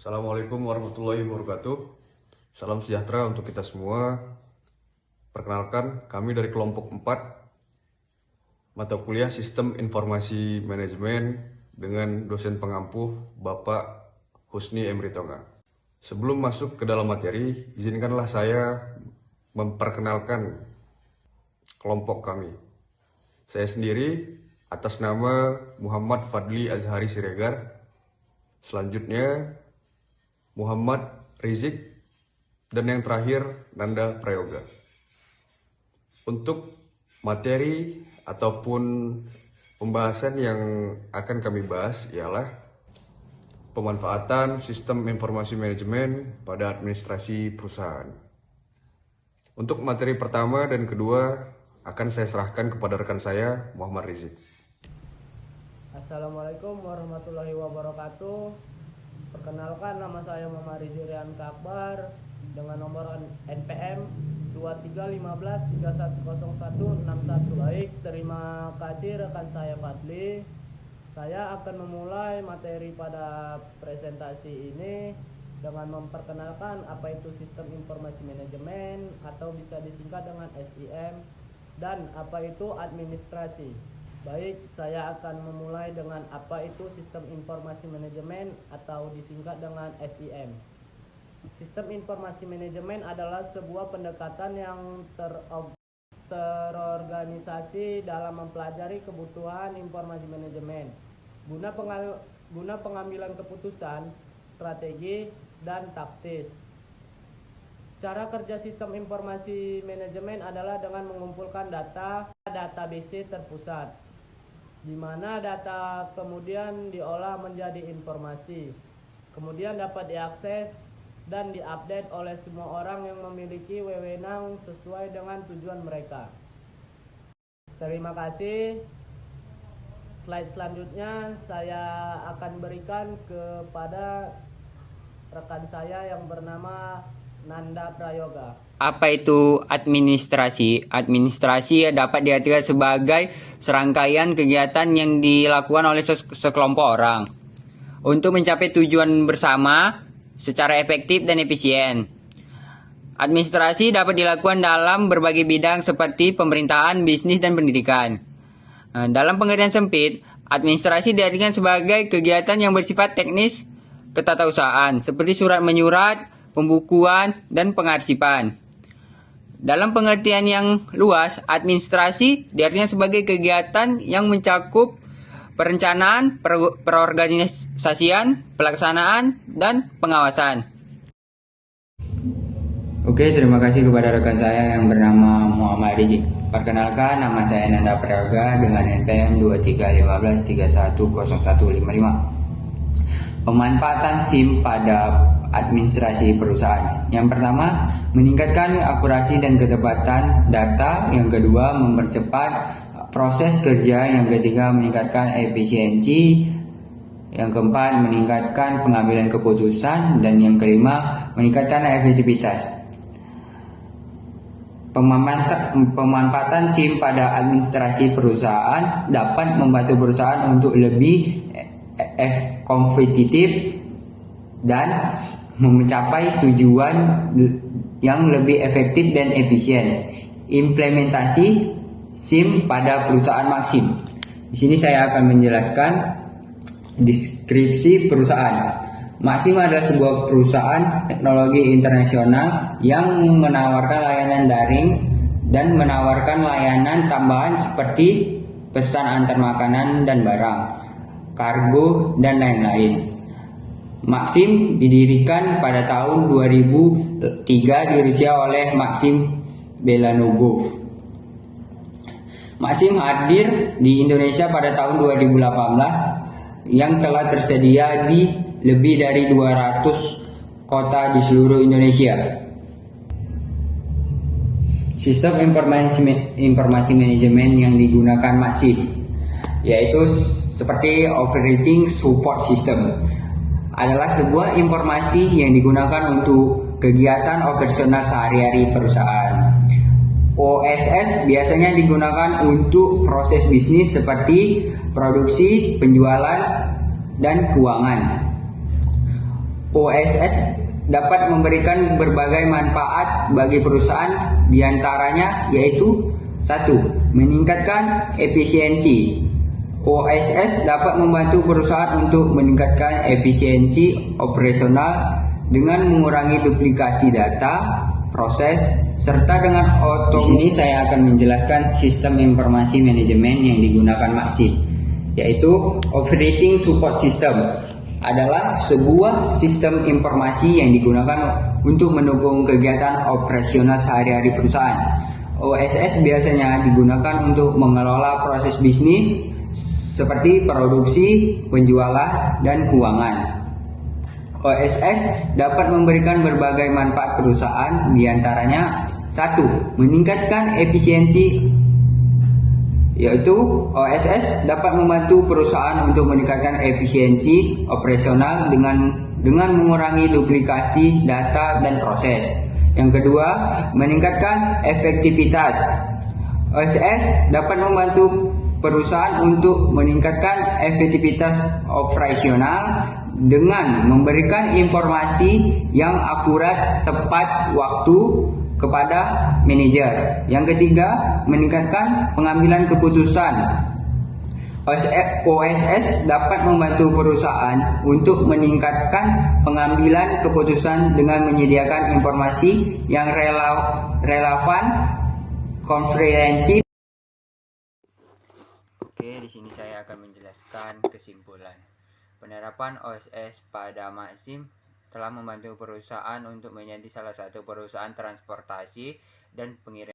Assalamualaikum warahmatullahi wabarakatuh. Salam sejahtera untuk kita semua. Perkenalkan, kami dari kelompok 4 mata kuliah Sistem Informasi Manajemen dengan dosen pengampuh Bapak Husni Emritonga. Sebelum masuk ke dalam materi, izinkanlah saya memperkenalkan kelompok kami. Saya sendiri atas nama Muhammad Fadli Azhari Siregar. Selanjutnya Muhammad Rizik, dan yang terakhir Nanda Prayoga. Untuk materi ataupun pembahasan yang akan kami bahas ialah pemanfaatan sistem informasi manajemen pada administrasi perusahaan. Untuk materi pertama dan kedua akan saya serahkan kepada rekan saya, Muhammad Rizik. Assalamualaikum warahmatullahi wabarakatuh. Perkenalkan, nama saya Muhammad Rizik Rian Akbar dengan nomor NPM 2315310161. Baik, terima kasih rekan saya Fadli. Saya akan memulai materi pada presentasi ini dengan memperkenalkan apa itu sistem informasi manajemen atau bisa disingkat dengan SIM, dan apa itu administrasi. Baik, saya akan memulai dengan apa itu sistem informasi manajemen atau disingkat dengan SIM. Sistem informasi manajemen adalah sebuah pendekatan yang terorganisasi dalam mempelajari kebutuhan informasi manajemen guna pengambilan keputusan, strategi, dan taktis. Cara kerja sistem informasi manajemen adalah dengan mengumpulkan database terpusat, di mana data kemudian diolah menjadi informasi, kemudian dapat diakses dan diupdate oleh semua orang yang memiliki wewenang sesuai dengan tujuan mereka. Terima kasih. Slide selanjutnya saya akan berikan kepada rekan saya yang bernama Nanda Prayoga. Apa itu administrasi? Administrasi dapat diartikan sebagai serangkaian kegiatan yang dilakukan oleh sekelompok orang untuk mencapai tujuan bersama secara efektif dan efisien. Administrasi dapat dilakukan dalam berbagai bidang seperti pemerintahan, bisnis, dan pendidikan. Dalam pengertian sempit, administrasi diartikan sebagai kegiatan yang bersifat teknis ketatausahaan seperti surat menyurat, pembukuan, dan pengarsipan. Dalam pengertian yang luas, administrasi diartikan sebagai kegiatan yang mencakup perencanaan, perorganisasian, pelaksanaan, dan pengawasan. Oke, terima kasih kepada rekan saya yang bernama Muhammad Rizik. Perkenalkan, nama saya Nanda Prayoga dengan NPM 2315310155. Pemanfaatan SIM pada administrasi perusahaan. Yang pertama, meningkatkan akurasi dan ketepatan data. Yang kedua, mempercepat proses kerja. Yang ketiga, meningkatkan efisiensi. Yang keempat, meningkatkan pengambilan keputusan. Dan yang kelima, meningkatkan efektivitas. Pemanfaatan SIM pada administrasi perusahaan dapat membantu perusahaan untuk lebih kompetitif dan mencapai tujuan yang lebih efektif dan efisien. Implementasi SIM pada perusahaan Maxim. Di sini saya akan menjelaskan deskripsi perusahaan. Maxim adalah sebuah perusahaan teknologi internasional yang menawarkan layanan daring dan menawarkan layanan tambahan seperti pesan antar makanan dan barang, kargo, dan lain-lain. Maxim didirikan pada tahun 2003 di Rusia oleh Maxim Belanogov. Maxim hadir di Indonesia pada tahun 2018 yang telah tersedia di lebih dari 200 kota di seluruh Indonesia. Sistem informasi manajemen yang digunakan Maxim yaitu seperti operating support system, adalah sebuah informasi yang digunakan untuk kegiatan operasional sehari-hari perusahaan. OSS biasanya digunakan untuk proses bisnis seperti produksi, penjualan, dan keuangan. OSS dapat memberikan berbagai manfaat bagi perusahaan, diantaranya yaitu 1. Meningkatkan efisiensi. OSS dapat membantu perusahaan untuk meningkatkan efisiensi operasional dengan mengurangi duplikasi data, proses, serta dengan otomatis. Di sini saya akan menjelaskan sistem informasi manajemen yang digunakan Maxim, yaitu Operating Support System adalah sebuah sistem informasi yang digunakan untuk mendukung kegiatan operasional sehari-hari perusahaan. OSS biasanya digunakan untuk mengelola proses bisnis seperti produksi, penjualan, dan keuangan. OSS dapat memberikan berbagai manfaat perusahaan, diantaranya 1. Meningkatkan efisiensi, yaitu OSS dapat membantu perusahaan untuk meningkatkan efisiensi operasional dengan mengurangi duplikasi data dan proses. Yang kedua, meningkatkan efektivitas. OSS dapat membantu perusahaan untuk meningkatkan efektivitas operasional dengan memberikan informasi yang akurat tepat waktu kepada manajer. Yang ketiga, meningkatkan pengambilan keputusan. OSS dapat membantu perusahaan untuk meningkatkan pengambilan keputusan dengan menyediakan informasi yang relevan, komprehensif. Oke, di sini saya akan menjelaskan kesimpulan. Penerapan OSS pada Maxim telah membantu perusahaan untuk menjadi salah satu perusahaan transportasi dan pengiriman